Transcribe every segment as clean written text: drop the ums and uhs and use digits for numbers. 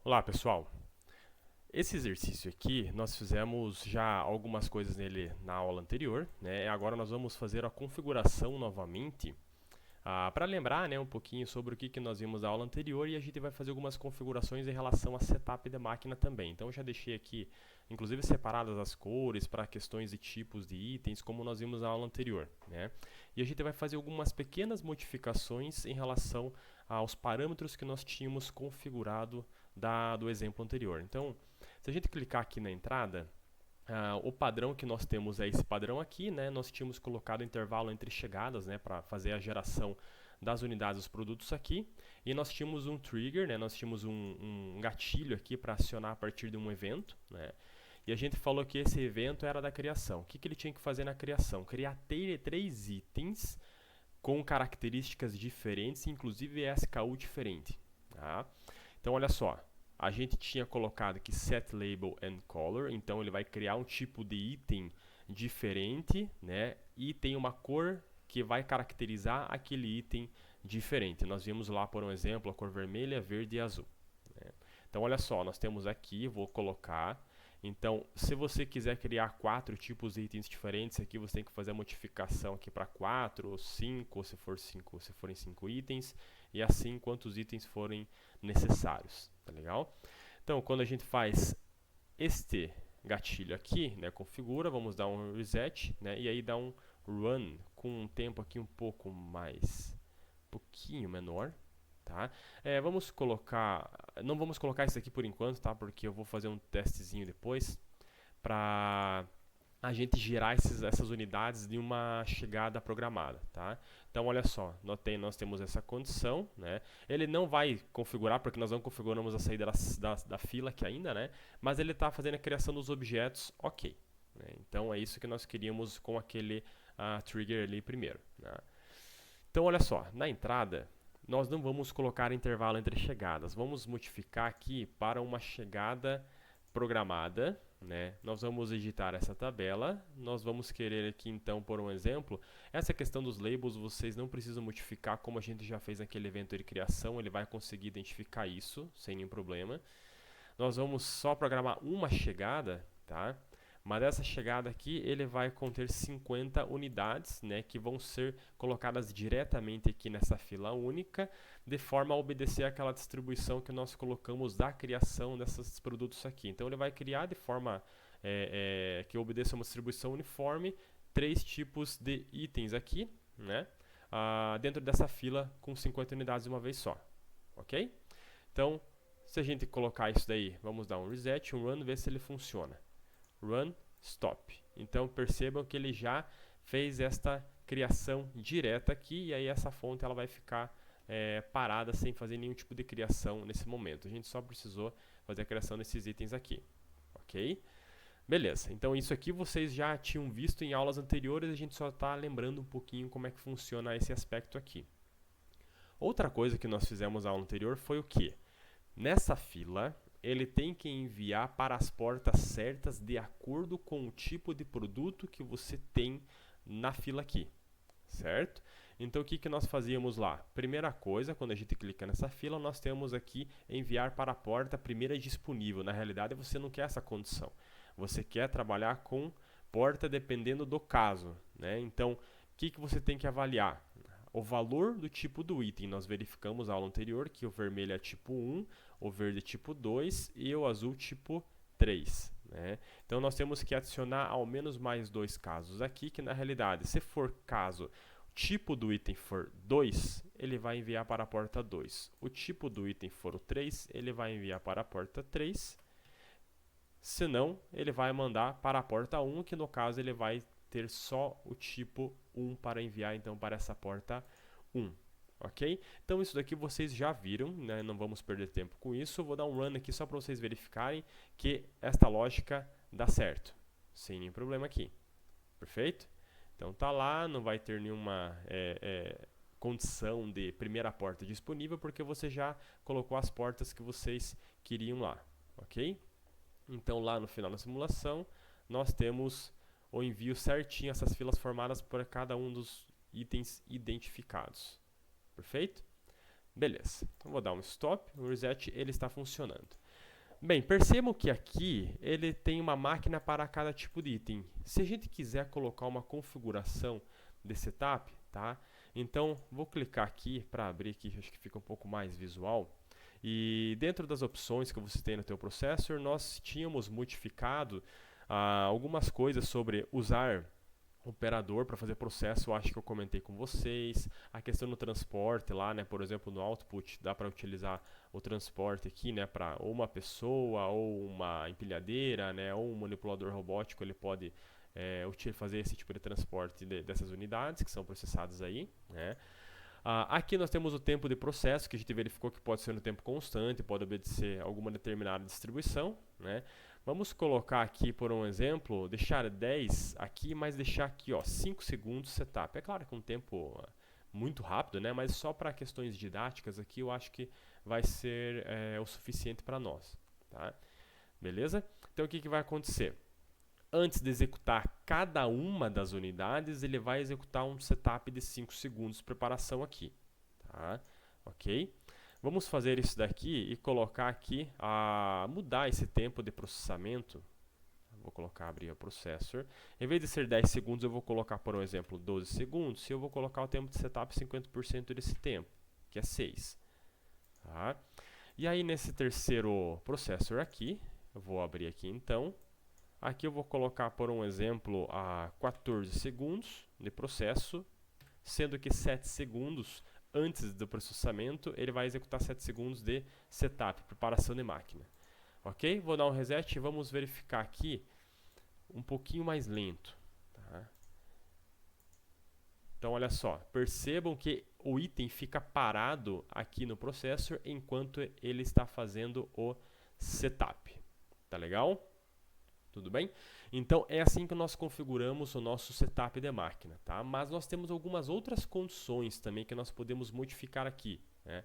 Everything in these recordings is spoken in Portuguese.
Olá pessoal, esse exercício aqui nós fizemos já algumas coisas nele na aula anterior, né? Agora nós vamos fazer a configuração novamente, para lembrar, né, um pouquinho sobre o que nós vimos na aula anterior, e a gente vai fazer algumas configurações em relação a setup da máquina também. Então eu já deixei aqui inclusive separadas as cores para questões de tipos de itens, como nós vimos na aula anterior, né? E a gente vai fazer algumas pequenas modificações em relação aos parâmetros que nós tínhamos configurado do exemplo anterior. Então, se a gente clicar aqui na entrada, o padrão que nós temos é esse padrão aqui, né? Nós tínhamos colocado intervalo entre chegadas, né, para fazer a geração das unidades dos produtos aqui, e nós tínhamos um trigger, né? Nós tínhamos um gatilho aqui para acionar a partir de um evento, né? E a gente falou que esse evento era da criação. O que ele tinha que fazer na criação? Criar três itens com características diferentes, inclusive SKU diferente. Tá? Então, olha só, a gente tinha colocado aqui set label and color, então ele vai criar um tipo de item diferente, né? E tem uma cor que vai caracterizar aquele item diferente. Nós vimos lá, por um exemplo, a cor vermelha, verde e azul, né? Então, olha só, nós temos aqui, vou colocar. Então, se você quiser criar 4 tipos de itens diferentes, aqui você tem que fazer a modificação aqui para 4 ou 5, se forem 5 itens, e assim quantos itens forem necessários, tá legal? Então, quando a gente faz este gatilho aqui, né, configura, vamos dar um reset, né, e aí dá um run com um tempo aqui um pouquinho menor, tá? Vamos colocar, não vamos colocar isso aqui por enquanto, tá? Porque eu vou fazer um testezinho depois para a gente gerar essas unidades de uma chegada programada, tá? Então, olha só, nós temos essa condição, né? Ele não vai configurar, porque nós não configuramos a saída da fila aqui ainda, né? Mas ele está fazendo a criação dos objetos, ok, né? Então, é isso que nós queríamos com aquele trigger ali primeiro, né? Então, olha só, na entrada, nós não vamos colocar intervalo entre chegadas, vamos modificar aqui para uma chegada programada, né? Nós vamos editar essa tabela, nós vamos querer aqui então, por um exemplo, essa questão dos labels vocês não precisam modificar, como a gente já fez naquele evento de criação, ele vai conseguir identificar isso sem nenhum problema. Nós vamos só programar uma chegada, tá? Mas essa chegada aqui, ele vai conter 50 unidades, né, que vão ser colocadas diretamente aqui nessa fila única, de forma a obedecer aquela distribuição que nós colocamos da criação desses produtos aqui. Então, ele vai criar de forma que obedeça uma distribuição uniforme, 3 tipos de itens aqui, né, dentro dessa fila com 50 unidades de uma vez só, ok? Então, se a gente colocar isso daí, vamos dar um reset, um run, ver se ele funciona. Run, stop. Então percebam que ele já fez esta criação direta aqui, e aí essa fonte ela vai ficar parada sem fazer nenhum tipo de criação nesse momento. A gente só precisou fazer a criação desses itens aqui, ok? Beleza, então isso aqui vocês já tinham visto em aulas anteriores, a gente só está lembrando um pouquinho como é que funciona esse aspecto aqui. Outra coisa que nós fizemos na aula anterior foi o que? Nessa fila, ele tem que enviar para as portas certas de acordo com o tipo de produto que você tem na fila aqui, certo? Então, o que nós fazíamos lá? Primeira coisa, quando a gente clica nessa fila, nós temos aqui enviar para a porta primeira disponível. Na realidade, você não quer essa condição. Você quer trabalhar com porta dependendo do caso, né? Então, o que você tem que avaliar? O valor do tipo do item. Nós verificamos na aula anterior que o vermelho é tipo 1, o verde é tipo 2 e o azul tipo 3, né? Então nós temos que adicionar ao menos mais 2 casos aqui, que na realidade, se for caso o tipo do item for 2, ele vai enviar para a porta 2. O tipo do item for o 3, ele vai enviar para a porta 3. Se não, ele vai mandar para a porta 1, que no caso ele vai ter só o tipo 1 para enviar então para essa porta 1, ok? Então isso daqui vocês já viram, né? Não vamos perder tempo com isso. Vou dar um run aqui só para vocês verificarem que esta lógica dá certo, sem nenhum problema aqui, perfeito? Então tá lá, não vai ter nenhuma condição de primeira porta disponível, porque você já colocou as portas que vocês queriam lá, ok? Então lá no final da simulação, nós temos o envio certinho, essas filas formadas por cada um dos itens identificados. Perfeito? Beleza. Então vou dar um stop, o reset ele está funcionando. Bem, percebam que aqui ele tem uma máquina para cada tipo de item. Se a gente quiser colocar uma configuração de setup, tá? Então, vou clicar aqui para abrir aqui, acho que fica um pouco mais visual. E dentro das opções que você tem no teu processor, nós tínhamos modificado algumas coisas sobre usar operador para fazer processo. Eu acho que eu comentei com vocês. A questão do transporte lá, né, por exemplo, no output dá para utilizar o transporte aqui, né, para ou uma pessoa ou uma empilhadeira, né, ou um manipulador robótico, ele pode fazer esse tipo de transporte dessas unidades que são processadas aí, né. Aqui nós temos o tempo de processo, que a gente verificou que pode ser no tempo constante, pode obedecer a alguma determinada distribuição, né. Vamos colocar aqui, por um exemplo, deixar 10 aqui, mas deixar aqui, ó, 5 segundos setup. É claro que é um tempo muito rápido, né, mas só para questões didáticas aqui eu acho que vai ser o suficiente para nós, tá? Beleza? Então o que vai acontecer? Antes de executar cada uma das unidades, ele vai executar um setup de 5 segundos de preparação aqui, tá? Ok? Vamos fazer isso daqui e colocar aqui, mudar esse tempo de processamento. Vou colocar, abrir o processor. Em vez de ser 10 segundos, eu vou colocar, por exemplo, 12 segundos. E eu vou colocar o tempo de setup 50% desse tempo, que é 6. Tá? E aí, nesse terceiro processor aqui, eu vou abrir aqui então. Aqui eu vou colocar, por um exemplo, 14 segundos de processo, sendo que 7 segundos antes do processamento, ele vai executar 7 segundos de setup, preparação de máquina. Ok? Vou dar um reset e vamos verificar aqui um pouquinho mais lento. Tá? Então, olha só, percebam que o item fica parado aqui no processor enquanto ele está fazendo o setup. Tá legal? Tudo bem? Então, é assim que nós configuramos o nosso setup de máquina, tá? Mas nós temos algumas outras condições também que nós podemos modificar aqui, né?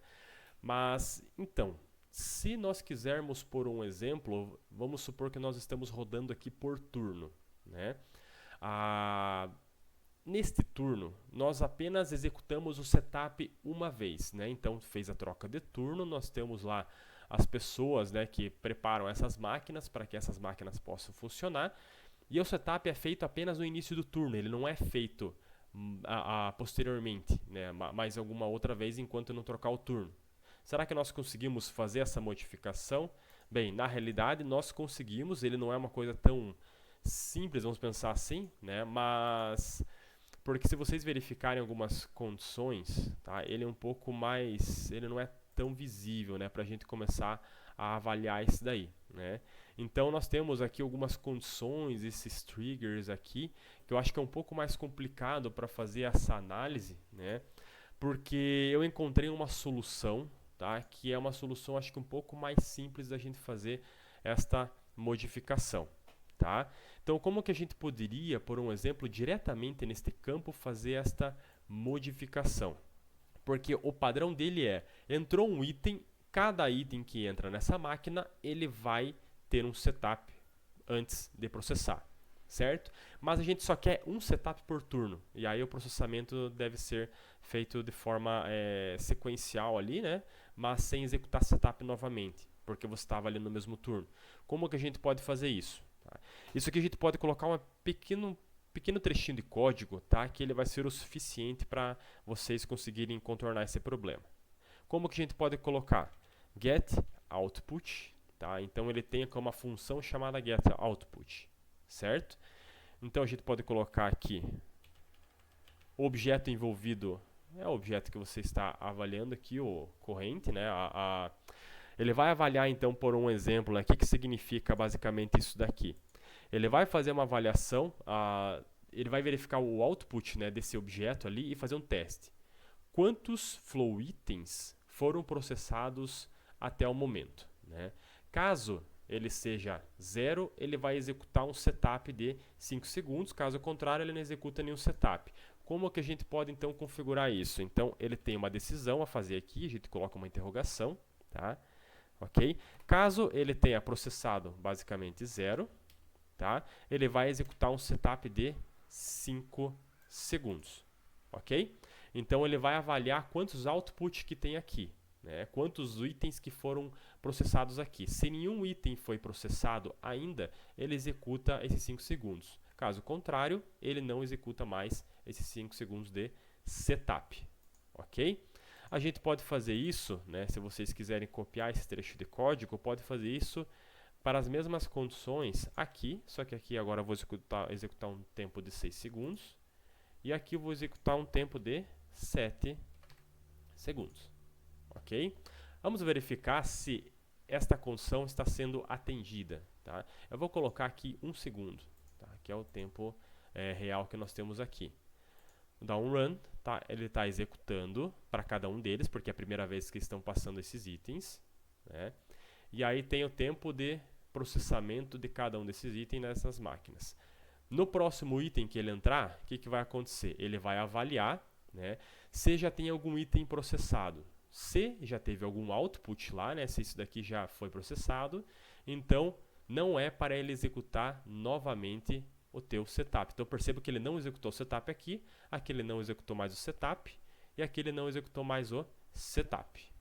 Mas, então, se nós quisermos por um exemplo, vamos supor que nós estamos rodando aqui por turno, né? Neste turno, nós apenas executamos o setup uma vez, né? Então, fez a troca de turno, nós temos lá as pessoas, né, que preparam essas máquinas para que essas máquinas possam funcionar. E o setup é feito apenas no início do turno, ele não é feito posteriormente, né, mais alguma outra vez enquanto não trocar o turno. Será que nós conseguimos fazer essa modificação? Bem, na realidade nós conseguimos, ele não é uma coisa tão simples, vamos pensar assim, né, mas porque se vocês verificarem algumas condições, tá, ele é um pouco mais, ele não é tão visível, né, para a gente começar a avaliar isso daí, né? Então nós temos aqui algumas condições, esses triggers aqui, que eu acho que é um pouco mais complicado para fazer essa análise, né? Porque eu encontrei uma solução, tá? Que é uma solução, acho que um pouco mais simples da gente fazer esta modificação, tá? Então como que a gente poderia, por um exemplo, diretamente neste campo fazer esta modificação? Porque o padrão dele entrou um item, cada item que entra nessa máquina, ele vai ter um setup antes de processar, certo? Mas a gente só quer um setup por turno, e aí o processamento deve ser feito de forma sequencial ali, né? Mas sem executar setup novamente, porque você estava ali no mesmo turno. Como que a gente pode fazer isso? Tá? Isso aqui a gente pode colocar um pequeno trechinho de código, tá? Que ele vai ser o suficiente para vocês conseguirem contornar esse problema. Como que a gente pode colocar? Get output, tá? Então ele tem uma função chamada get output, certo? Então a gente pode colocar aqui o objeto envolvido, é o objeto que você está avaliando aqui, o corrente, né? Ele vai avaliar então por um exemplo, né? O que significa basicamente isso daqui? Ele vai fazer uma avaliação, ele vai verificar o output, né, desse objeto ali e fazer um teste. Quantos flow itens foram processados até o momento, né? Caso ele seja 0, ele vai executar um setup de 5 segundos, caso contrário ele não executa nenhum setup. Como que a gente pode então configurar isso? Então ele tem uma decisão a fazer aqui, a gente coloca uma interrogação, tá? Ok? Caso ele tenha processado basicamente 0, tá? Ele vai executar um setup de 5 segundos, ok? Então ele vai avaliar quantos outputs que tem aqui. né? Quantos itens que foram processados aqui. Se nenhum item foi processado ainda, ele executa esses 5 segundos. Caso contrário, ele não executa mais esses 5 segundos de setup. Ok? A gente pode fazer isso, né? Se vocês quiserem copiar esse trecho de código, pode fazer isso para as mesmas condições aqui, só que aqui agora eu vou executar um tempo de 6 segundos, e aqui eu vou executar um tempo de 7 segundos. Ok? Vamos verificar se esta condição está sendo atendida. Tá? Eu vou colocar aqui 1 segundo, tá? Que é o tempo real que nós temos aqui. Vou dar um run, tá? Ele está executando para cada um deles, porque é a primeira vez que estão passando esses itens, né? E aí tem o tempo de processamento de cada um desses itens nessas máquinas. No próximo item que ele entrar, o que vai acontecer? Ele vai avaliar, né, se já tem algum item processado. Se já teve algum output lá, né, se isso daqui já foi processado, então não é para ele executar novamente o teu setup. Então perceba que ele não executou o setup aqui ele não executou mais o setup e aqui ele não executou mais o setup.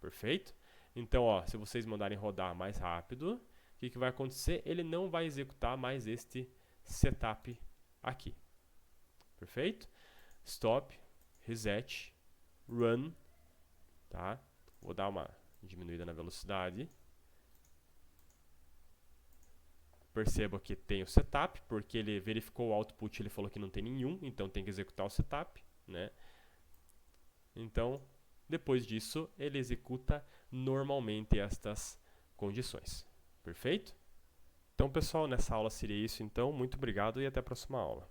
Perfeito? Então, ó, se vocês mandarem rodar mais rápido, o que vai acontecer? Ele não vai executar mais este setup aqui. Perfeito? Stop, reset, run, tá? Vou dar uma diminuída na velocidade. Perceba que tem o setup, porque ele verificou o output, ele falou que não tem nenhum, então tem que executar o setup, né? Então, depois disso, ele executa normalmente estas condições. Perfeito? Então, pessoal, nessa aula seria isso. Então, muito obrigado e até a próxima aula.